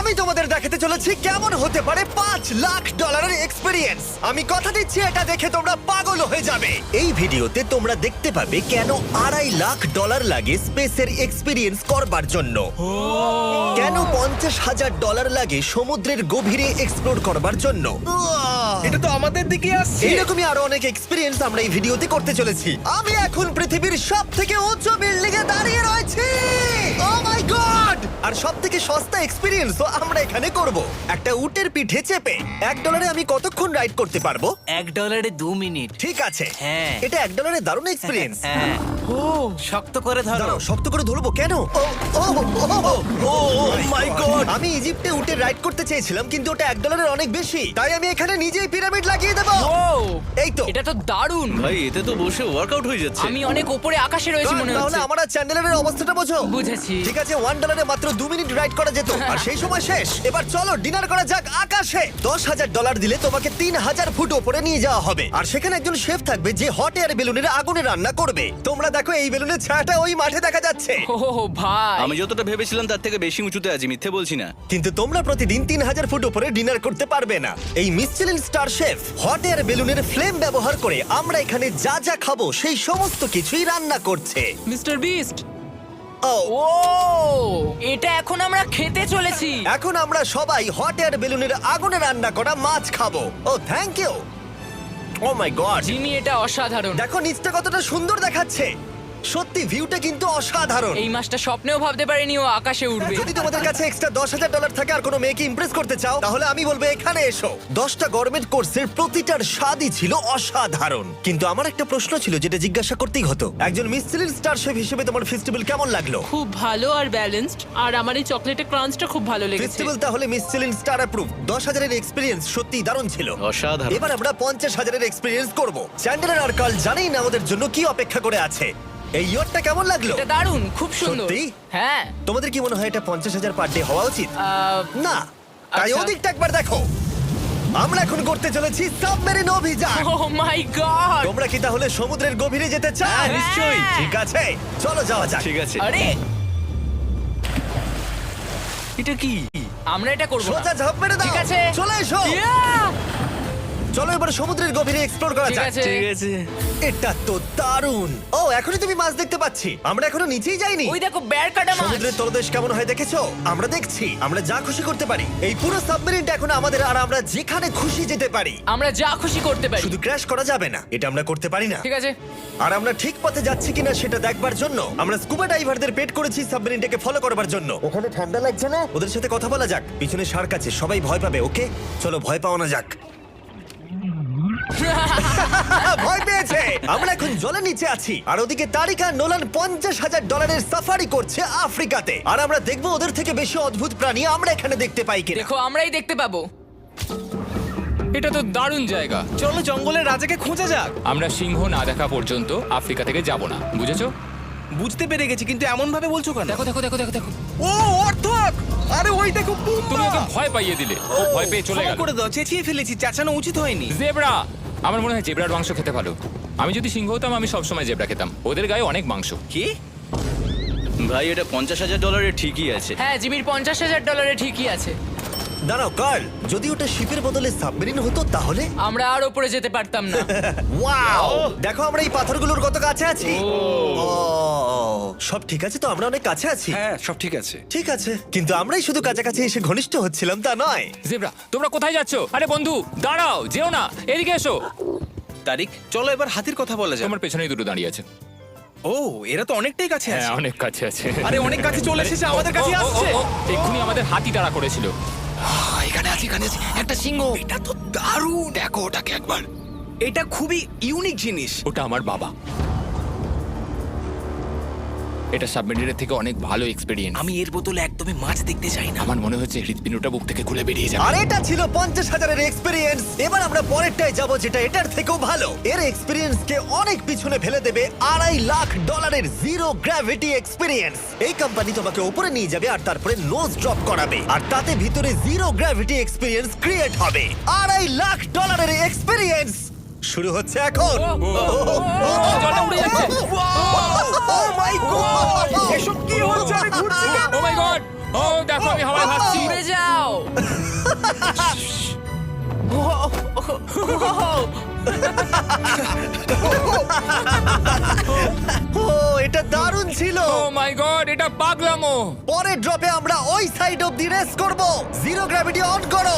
আমি তোমাদের দেখাতে চলেছি কেমন হতে পারে $5 লাখ এক্সপিরিয়েন্স। আমি কথা দিচ্ছি এটা দেখে তোমরা পাগল হয়ে যাবে। এই ভিডিওতে তোমরা দেখতে পাবে কেন $2.5 লাখ লাগে স্পেসের এক্সপিরিয়েন্স করবার জন্য, কেন $50,000 লাগে সমুদ্রের গভীরে এক্সপ্লোর করবার জন্য। এটা তো আমাদের দিকে আসছে। এইরকমই আরো অনেক এক্সপিরিয়েন্স আমরা এই ভিডিওতে করতে চলেছি। আমি এখন পৃথিবীর সবথেকে উঁচু বিল্ডিং এ দাঁড়িয়ে রয়েছি। ও মাই গড! আর সবথেকে সস্তা এক্সপিরিয়েন্সও আমরা এখানে করব। একটা উটের পিঠে চেপে $1 আমি কতক্ষণ রাইড করতে পারবো? $1 2 মিনিট। ঠিক আছে, হ্যাঁ। এটা $1 দারুণ এক্সপিরিয়েন্স। হ্যাঁ। শক্ত করে ধরো। দাঁড়াও, শক্ত করে ধরবো কেন? ও মাই গড! আমি ইজিপ্টে উটে রাইড করতে চেয়েছিলাম, কিন্তু ওটা $1 অনেক বেশি, তাই আমি এখানে নিজেই পিরামিড লাগিয়ে দেবো। এই তো। এটা তো দারুণ। ভাই এতে তো বসে ওয়ার্কআউট হয়ে যাচ্ছে। আমি অনেক উপরে আকাশে রয়েছি মনে তাহলে হচ্ছে। আমার আর চ্যান্ডেলের অবস্থাটা বোঝো। বুঝেছি। ঠিক আছে, $1 মাত্র 2 মিনিট রাইড করা যেত, আর সেই সময় শেষ। এবার চলো ডিনার করা যাক আকাশে। $10,000 দিলে তোমাকে 3,000 ফুট উপরে নিয়ে যাওয়া হবে, আর সেখানে একজন শেফ থাকবে যে হট এয়ার বেলুনের আগুনে রান্না করবে। তোমরা দেখো এই বেলুনের ছায়াটা ওই মাঠে দেখা যাচ্ছে। ও ভাই, আমি যতটা ভেবেছিলাম তার থেকে বেশি উঁচুতে আছি, মিথ্যে বলছি না। কিন্তু তোমরা প্রতিদিন 3,000 ফুট উপরে ডিনার করতে পারবে না। এই Michelin star chef hot air বেলুনের ফ্লেম ব্যবহার করে আমরা এখানে যা যা খাবো সেই সমস্ত কিছুই রান্না করছে। Mister beast. ও ও, এটা এখন আমরা খেতে চলেছি। এখন আমরা সবাই হট এয়ার বেলুনের আগুনে রান্না করা মাছ খাবো। Oh thank you. Oh my god, Jimmy, এটা অসাধারণ। দেখো নিচটা কতটা সুন্দর দেখাচ্ছে। সত্যি ভিউটা কিন্তু অসাধারণ। এই মাসটা স্বপ্নেও ভাবতে পারিনি ও আকাশে উঠবে। যদি তোমাদের কাছে এক্সট্রা $10,000 থাকে আর কোনো মেয়েকে ইমপ্রেস করতে চাও, তাহলে আমি বলবো এখানে এসো। 10টা গভর্নমেন্ট কোর্সের প্রতিটার স্বাদই ছিল অসাধারণ। কিন্তু আমার একটা প্রশ্ন ছিল যেটা জিজ্ঞাসা করতেই হতো, একজন মিশেলিন স্টার শেফ হিসেবে তোমার ফেস্টিভ্যাল কেমন লাগলো? খুব ভালো আর ব্যালেন্সড, আর আমার এই চকলেটের ক্রাঞ্চটা খুব ভালো লেগেছে। ফেস্টিভ্যাল তাহলে মিশেলিন স্টার অ্যাপ্রুভ। 10,000 এক্সপিরিয়েন্স সত্যি দারুণ ছিল। অসাধারণ। এবার আমরা 50,000 এক্সপিরিয়েন্স করব। চ্যান্ডেলার আর কার্ল জানেই না আমাদের জন্য কি অপেক্ষা করে আছে। এই ইয়ারটা কেমন লাগলো? এটা দারুণ, খুব সুন্দর। সত্যি? হ্যাঁ। তোমাদের কি মনে হয় এটা 50,000 পার ডে হওয়া উচিত? না, তাই আচ্ছা। ওদিকটা একবার দেখো। আমরা এখন করতে চলেছি সাবমেরিন অভিযান। ও মাই গড। তোমরা কি তাহলে সমুদ্রের গভীরে যেতে চাও? হ্যাঁ, নিশ্চয়ই। ঠিক আছে, চলো যাওয়া যাক। ঠিক আছে। আরে, এটা কি? আমরা এটা করব না। সোজা ঝাঁপ মেরে দাও। ঠিক আছে। চলে এসো। Yeah! চলো এবার সমুদ্রের গভীরে এক্সপ্লোর করা ঠিক যাক। আছে। ঠিক আছে। এটা তো দারুণ। ও, এখনই তুমি মাছ দেখতে পাচ্ছি। আমরা এখনো নিচেই যাইনি। ওই দেখো, বের কাটা মাছ। সমুদ্রের তলদেশ কেমন হয় দেখেছো? আমরা দেখছি, আমরা যা খুশি করতে পারি। এই পুরো সাবমেরিনটা এখন আমাদের, আর আমরা যেখানে খুশি যেতে পারি। আমরা যা খুশি করতে পারি। শুধু ক্র্যাশ করা যাবে না, এটা আমরা করতে পারি না। ঠিক আছে। আর আমরা ঠিক পথে যাচ্ছি কিনা সেটা দেখবার জন্য আমরা স্কুবা ডাইভারদের পেড করেছি সাবমেরিনটাকে ফলো করবার জন্য। ওখানে ঠান্ডা লাগছে না? ওদের সাথে কথা বলা যাক। পিছনে শার্ক আছে, সবাই ভয় পাবে। ওকে চলো, ভয় পাওয়া না যাক। ভয় পেয়েছে। আমরা এখন জলের নিচে আছি, আর ওদিকে তারিকা নোলান $50,000 সাফারি করছে আফ্রিকাতে। আর আমরা দেখবো ওদের থেকে বেশি অদ্ভুত প্রাণী আমরা এখানে দেখতে পাই কিনা। দেখো, আমরাই দেখতে পাবো। এটা তো দারুণ জায়গা। চলো জঙ্গলের রাজাকে খোঁজা যাক। আমরা সিংহ না দেখা পর্যন্ত আফ্রিকা থেকে যাব না, বুঝেছো? বুঝতে পেরে গেছি, কিন্তু এমন ভাবে বলছো কেন? দেখো দেখো দেখো দেখো দেখো, ও অর্থক! আরে ওই দেখো তুমি ওকে ভয় পাইয়ে দিলে, ও ভয় পেয়ে চলে ক্ষমা গেল। করে দাও, চেঁচিয়ে ফেলেছি, চাচানো উচিত হয়নি। জেব্রা, আমার মনে হয় জেব্রার মাংস খেতে ভালো। আমি যদি সিংহ হতাম আমি সবসময় জেব্রা খেতাম, ওদের গায়ে অনেক মাংস। কি? ভাই এটা $50,000 ঠিকই আছে। হ্যাঁ, জিমির $50,000 ঠিকই আছে। দাঁড়াও কার্ল, যদি ওটা শিপের বদলে সাবমেরিন হতো তাহলে? আমরা আর উপরে যেতে পারতাম না। ওয়াও, দেখো আমরা এই পাথরগুলোর কত কাছে আছি। ও, সব ঠিক আছে তো? আমরা অনেক কাছে আছি। হ্যাঁ সব ঠিক আছে। ঠিক আছে, কিন্তু আমরাই শুধু কাছাকাছি এসে ঘনিষ্ঠ হচ্ছিলাম তা নয়। জেব্রা, তোমরা কোথায় যাচ্ছো? আরে বন্ধু দাঁড়াও, যেও না, এদিকে এসো। তারিক, চলো এবার হাতির কথা বলা যাক। তোমার পেছনেই দুটো দাঁড়িয়ে আছে। ও, এরা তো অনেকটাই কাছে হ্যাঁ, আছে। অনেক কাছে আছে। আরে অনেক কাছে চলে এসেছে, আমাদের কাছে ও, ও, ও, আসছে। ও, এক্ষুনি আমাদের হাতি তাড়া করেছিল। এখানে আছে একটা সিংহ। এটা তো দারুণ। দেখো ওটাকে একবার। এটা খুবই ইউনিক জিনিস। ওটা আমার বাবা। এটা সাবমেরিনের থেকে অনেক ভালো এক্সপেরিয়েন্স। আমি এর বোতলে একদমই মাছ দেখতে চাই না। আমার মনে হচ্ছে হৃৎপিণ্ডটা বুক থেকে খুলে বেরিয়ে যাবে। আর এটা ছিল 50,000 এক্সপিরিয়েন্স। এবার আমরা পরেরটায় যাব, যেটা এটার থেকেও ভালো। এর এক্সপিরিয়েন্স কে অনেক পিছনে ফেলে দেবে $2.5 লাখ জিরো গ্র্যাভিটি এক্সপিরিয়েন্স। এই কোম্পানি তোমাকে উপরে নিয়ে যাবে আর তারপরে নোজ ড্রপ করাবে, আর তাতে ভিতরে জিরো গ্র্যাভিটি এক্সপিরিয়েন্স ক্রিয়েট হবে। $2.5 এক্সপিরিয়েন্স শুরু হচ্ছে এখন। জলে উড়ে যাচ্ছে। ও মাই গড, এসব কি হচ্ছে? আমি ঘুরছি কেন? ও মাই গড, ও দেখো আমি হাওয়ায় ভাসছি। উড়ে যাও। ও এটা দারুণ ছিল। ও মাই গড, এটা পাগলামো। পরের ড্রপে আমরা ওই সাইড অফ দি রেস করব। জিরো গ্র্যাভিটি অন করো।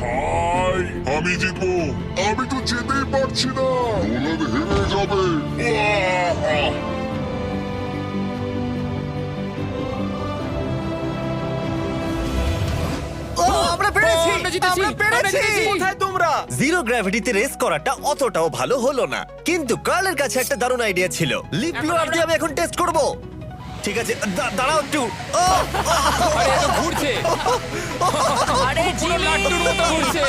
হাই আমি জিতবো। আমি তো যেতেই পারছি না, নোলান হেরে যাবে। আহ! ও আমরা পেরেছি, ও, আমরা জিতেছি, আমরা পেরেছি। আমরা জিতেছি। কোথায় তোমরা? জিরো গ্র্যাভিটিতে রেস করাটা অতটাও ভালো হলো না, কিন্তু কার্লের কাছে একটা দারুণ আইডিয়া ছিল। লিপ ব্লোয়ার দিয়ে আমি এখন টেস্ট করব। ঠিক আছে, দাঁড়াও একটু। ও, আরে এটা ঘুরছে, আরে পুরো জিমি লাট্টুর মতো ঘুরছে।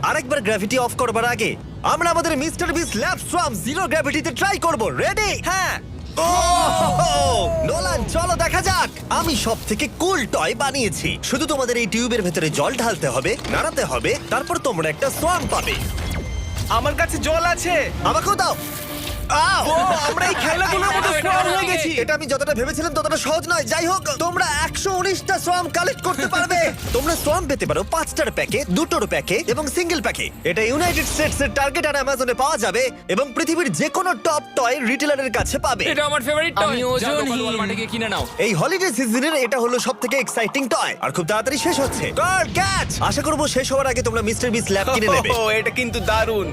আরেকবার গ্র্যাভিটি অফ করবার আগে আমরা আমাদের মিস্টার বিস ল্যাব সোয়াম জিরো গ্র্যাভিটিতে ট্রাই করব। রেডি? হ্যাঁ। নোলান চলো দেখা যাক। আমি সব থেকে কুল টয় বানিয়েছি। শুধু তোমাদের এই টিউবের ভেতরে জল ঢালতে হবে, নাড়াতে হবে, তারপর তোমরা একটা সোয়াম পাবে। আমার কাছে জল আছে। আমাকেও দাও। আও! আমরা এই খেলাগুলোর মতো স্ট্রং হয়ে গেছি। এটা আমি যতটা ভেবেছিলাম ততটা সহজ নয়। যাই হোক, তোমরা 119টা সোয়াম কালেক্ট করতে পারবে। তোমরা সোয়াম পেতে পারো 5টার প্যাকে, 2টোর প্যাকে এবং সিঙ্গেল প্যাকে। এটা ইউনাইটেড স্টেটস এর টার্গেট আর অ্যামাজনে পাওয়া যাবে এবং পৃথিবীর যে কোনো টপ টয় রিটেলারের কাছে পাবে। এটা আমার ফেভারিট টয়। আমি ওজনহীন। ওয়ালমার্টে গিয়ে কিনে নাও। এই হলিডে সিজনের এটা হলো সবথেকে এক্সাইটিং টয় আর খুব তাড়াতাড়ি শেষ হচ্ছে। Curl catch! আশা করব শেষ হওয়ার আগে তোমরা মিস্টার বিস ল্যাব কিনে নেবে। ও এটা কিন্তু দারুণ।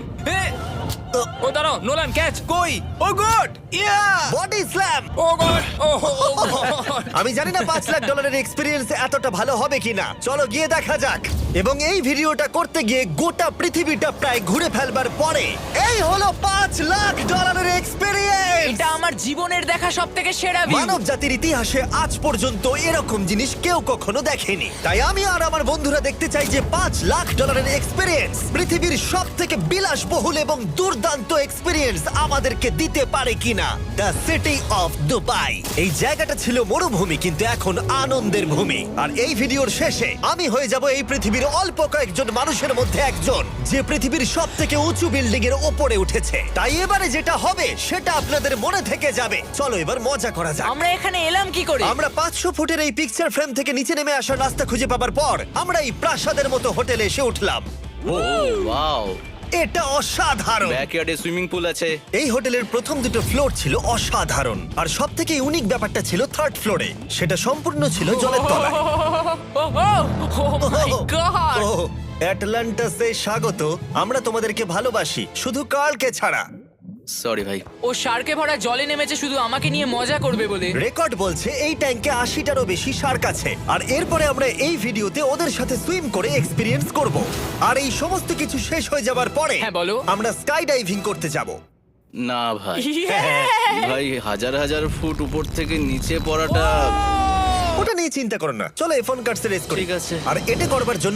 ও দাঁড়াও, নোলান ক্যাচ। কই? Oh God! Yeah! Body slam! Oh God, oh God. আমি জানি না $5 লাখ এক্সপিরিয়েন্স এতটা ভালো হবে কিনা। চলো গিয়ে দেখা যাক। এবং এই ভিডিওটা করতে গিয়ে গোটা পৃথিবীটা প্রায় ঘুরে ফেলবার পরে এই হলো $5 লাখ এক্সপিরিয়েন্স। এটা আমার জীবনের দেখা সবথেকে সেরা ভিউ। মানব জাতির ইতিহাসে আজ পর্যন্ত এরকম জিনিস কেউ কখনো দেখেনি। তাই আমি আর আমার বন্ধুরা দেখতে চাই যে $5 লাখ এক্সপিরিয়েন্স পৃথিবীর সব থেকে বিলাসবহুল এবং দুর্দান্ত এক্সপিরিয়েন্স আমাদেরকে দিতে পারে কিনা। The city of Dubai. এই জায়গাটা ছিল মরুভূমি, কিন্তু এখন আনন্দের ভূমি। আর এই ভিডিওর শেষে আমি হয়ে যাব এই পৃথিবীর অল্প কয়েকজন মানুষের মধ্যে একজন, যে পৃথিবীর সব থেকে উঁচু বিল্ডিং এর ওপরে উঠেছে। তাই এবারে যেটা হবে সেটা আপনাদের মনে থেকে যাবে। চলো এবার মজা করা যাক। আমরা এখানে এলাম কি করে? আমরা 500 ফুটের এই পিকচার ফ্রেম থেকে নিচে নেমে আসার রাস্তা খুঁজে পাবার পর আমরা এই প্রাসাদের মতো হোটেলে এসে উঠলাম। ও ওয়াও, এটা অসাধারণ। ব্যাকইয়ার্ডে সুইমিং পুল আছে। এই হোটেলের প্রথম দুটো ফ্লোর ছিল অসাধারণ, আর সব থেকে ইউনিক ব্যাপারটা ছিল থার্ড ফ্লোরে। সেটা সম্পূর্ণ ছিল জলের তলায়। ও মাই গড! ও অ্যাটলান্টাসে স্বাগত। আমরা তোমাদেরকে ভালোবাসি, শুধু কার্লকে ছাড়া। সরি ভাই। ও শার্কে ভরা জলে নেমেছে শুধু আমাকে নিয়ে মজা করবে বলে। রেকর্ড বলছে এই ট্যাঙ্কে 80টারও বেশি শার্ক আছে। আর এরপরে আমরা এই ভিডিওতে ওদের সাথে সুইম করে এক্সপিরিয়েন্স করব। আর এই সমস্ত কিছু শেষ হয়ে যাবার পরে হ্যাঁ, বলো। আমরা স্কাই ডাইভিং করতে যাব। না ভাই, হ্যাঁ, ভাই হাজার হাজার ফুট উপর থেকে নিচে পড়াটা। ওটা নিয়ে চিন্তা করো না, চলো F1 কার্ডস রেস করি। ঠিক আছে। আর এটা করবার জন্য